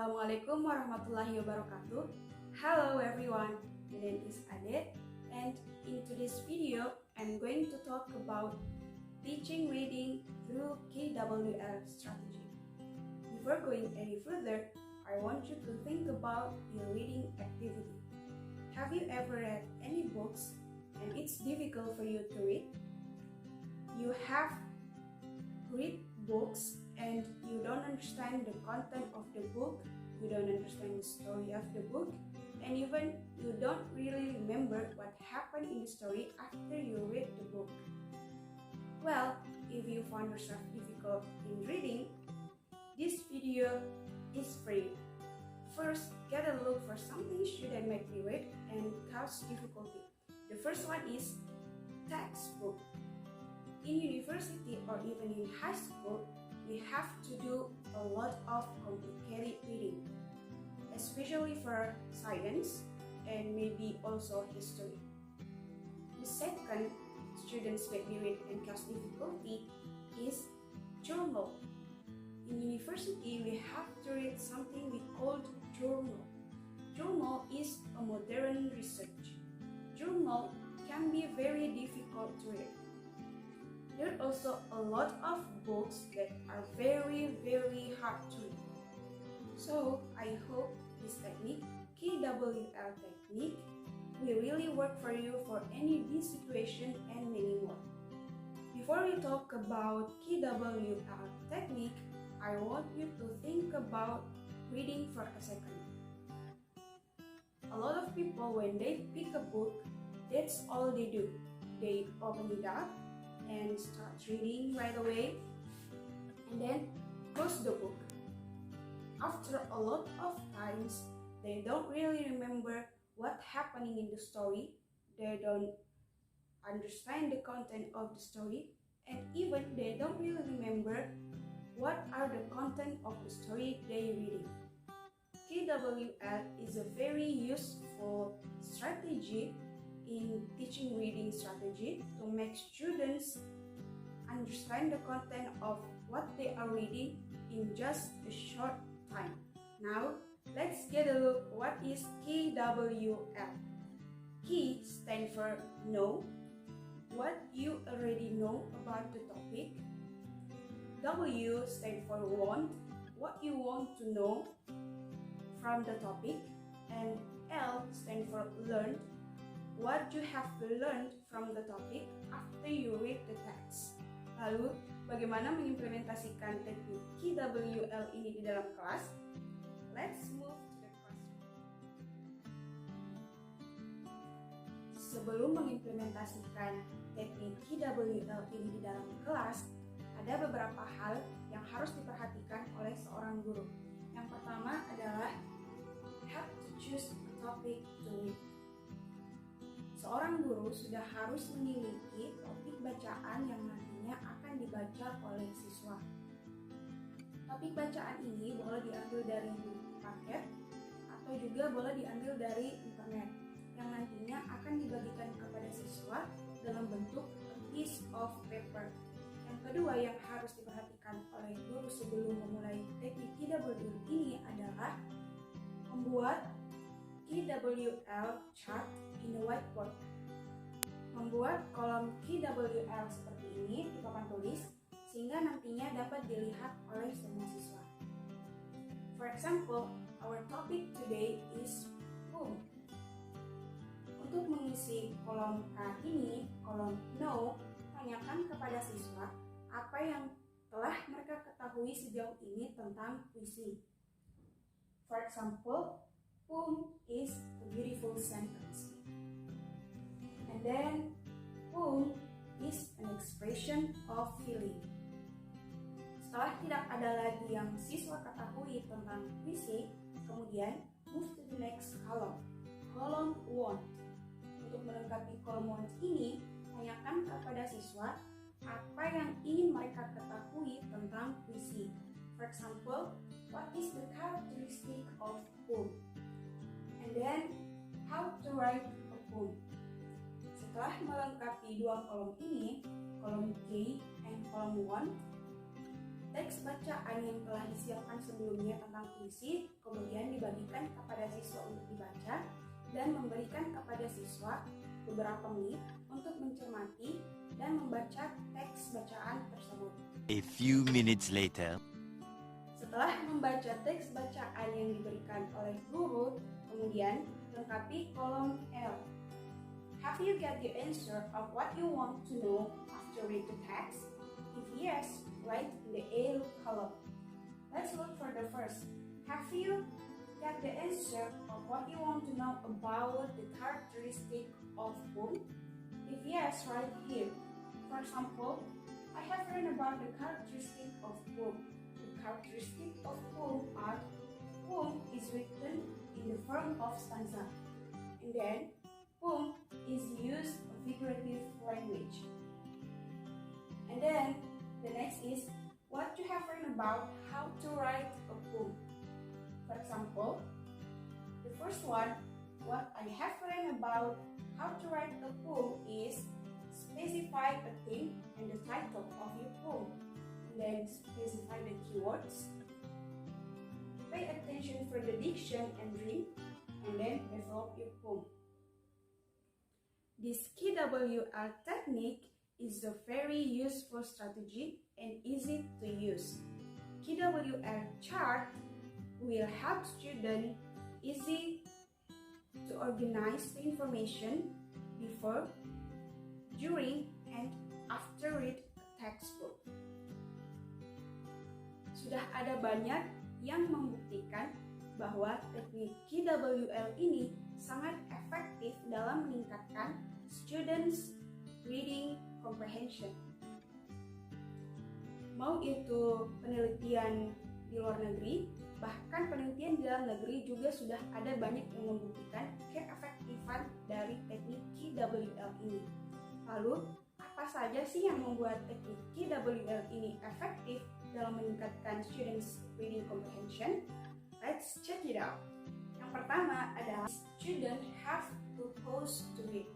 Assalamualaikum warahmatullahi wabarakatuh. Hello everyone, my name is Ade, and in today's video, I'm going to talk about teaching reading through KWL Strategy. Before going any further, I want you to think about your reading activity. Have you ever read any books and it's difficult for you to read? You have read books and you don't understand the content of the book, you don't understand the story of the book, and even you don't really remember what happened in the story after you read the book. Well, if you find yourself difficult in reading, this video is free. First, get a look for some issue that make you read and cause difficulty. The first one is textbook. In university or even in high school, we have to do a lot of complicated reading, especially for science and maybe also history. The second students make me read and cause difficulty is journal. In university, we have to read something we called journal. Journal is a modern research. Journal can be very difficult to read. There are also a lot of books that are very hard to read. So I hope this technique, KWL technique, will really work for you for any this situation and many more. Before we talk about KWL technique, I want you to think about reading for a second. A lot of people, when they pick a book, that's all they do. They open it up and start reading right away and then close the book. After a lot of times, they don't really remember what happening in the story, they don't understand the content of the story, and even they don't really remember what are the content of the story they reading. KWL is a very useful strategy in teaching reading strategy to make students understand the content of what they are reading in just a short time. Now, let's get a look what is KWL. K stands for know, what you already know about the topic. W stands for want, what you want to know from the topic. And L stands for learn, what you have learned from the topic after you read the text. Lalu, bagaimana mengimplementasikan teknik KWL ini di dalam kelas? Let's move to the classroom. Sebelum mengimplementasikan teknik KWL ini di dalam kelas, ada beberapa hal yang harus diperhatikan oleh seorang guru. Yang pertama adalah have to choose a topic to read. Seorang guru sudah harus memiliki topik bacaan yang nantinya akan dibaca oleh siswa. Topik bacaan ini boleh diambil dari buku paket atau juga boleh diambil dari internet yang nantinya akan dibagikan kepada siswa dalam bentuk a piece of paper. Yang kedua yang harus diperhatikan oleh guru sebelum memulai teknik KWL ini adalah membuat KWL chart in the whiteboard. Membuat kolom KWL seperti ini di papan tulis sehingga nantinya dapat dilihat oleh semua siswa. For example, our topic today is whom. Untuk mengisi kolom K ini, kolom know, tanyakan kepada siswa apa yang telah mereka ketahui sejauh ini tentang puisi. For example, poem is a beautiful sentence. And then, poem is an expression of feeling. Setelah tidak ada lagi yang siswa ketahui tentang puisi, kemudian move to the next column, kolom want. Untuk melengkapi kolom want ini, tanyakan kepada siswa apa yang ingin mereka ketahui tentang puisi. For example, what is the characteristic of poem? And then, how to write a poem. Setelah melengkapi dua kolom ini, kolom K and kolom 1, teks bacaan yang telah disiapkan sebelumnya tentang puisi kemudian dibagikan kepada siswa untuk dibaca dan memberikan kepada siswa beberapa menit untuk mencermati dan membaca teks bacaan tersebut. A few minutes later. Setelah membaca teks bacaan yang diberikan oleh guru, kemudian lengkapi kolom L. Have you got the answer of what you want to know after read the text? If yes, write in the A column. Let's look for the first. Have you got the answer of what you want to know about the characteristic of poem? If yes, write here. For example, I have learned about the characteristic of poem. The characteristic of poem are poem is written in the form of stanza, and then poem is used a figurative language. And then the next is what you have learned about how to write a poem. For example, the first one, what I have learned about how to write a poem is specify a theme and the title of your poem. And then specify the keywords. Pay attention for the diction and rhyme, and then develop your poem. This KWL technique is a very useful strategy and easy to use. KWL chart will help students easy to organize the information before, during, and after read a textbook. Sudah ada banyak yang membuktikan bahwa teknik KWL ini sangat efektif dalam meningkatkan students reading comprehension. Mau itu penelitian di luar negeri, bahkan penelitian di dalam negeri juga sudah ada banyak yang membuktikan keefektifan dari teknik KWL ini. Lalu, apa saja sih yang membuat teknik KWL ini efektif dalam meningkatkan students reading comprehension? Let's check it out. Yang pertama adalah student have to pause to read.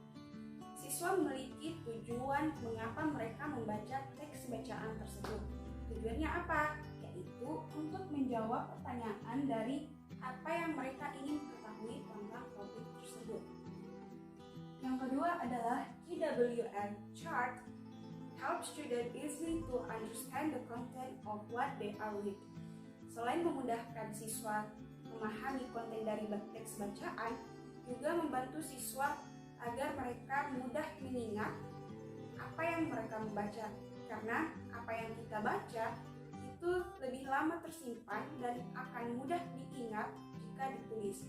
Siswa memiliki tujuan mengapa mereka membaca teks bacaan tersebut. Tujuannya apa? Yaitu untuk menjawab pertanyaan dari apa yang mereka ingin ketahui tentang topik tersebut. Yang kedua adalah KWL chart help students easily to understand the content of what they are reading. Selain memudahkan siswa memahami konten dari teks bacaan, juga membantu siswa agar mereka mudah mengingat apa yang mereka membaca. Karena apa yang kita baca itu lebih lama tersimpan dan akan mudah diingat jika ditulis.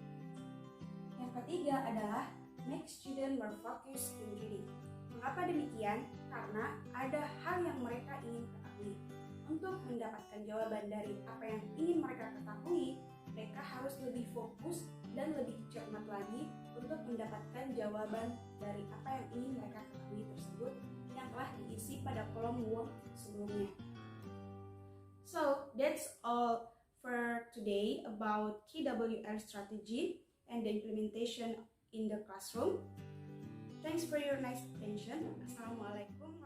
Yang ketiga adalah make student more focused in reading. Mengapa demikian? Karena ada hal yang mereka ingin ketahui. Untuk mendapatkan jawaban dari apa yang ingin mereka ketahui, mereka harus lebih fokus dan lebih cermat lagi untuk mendapatkan jawaban dari apa yang ingin mereka ketahui tersebut yang telah diisi pada kolom Word sebelumnya. So, that's all for today about KWL strategy and the implementation in the classroom. Thanks for your nice attention. Assalamualaikum.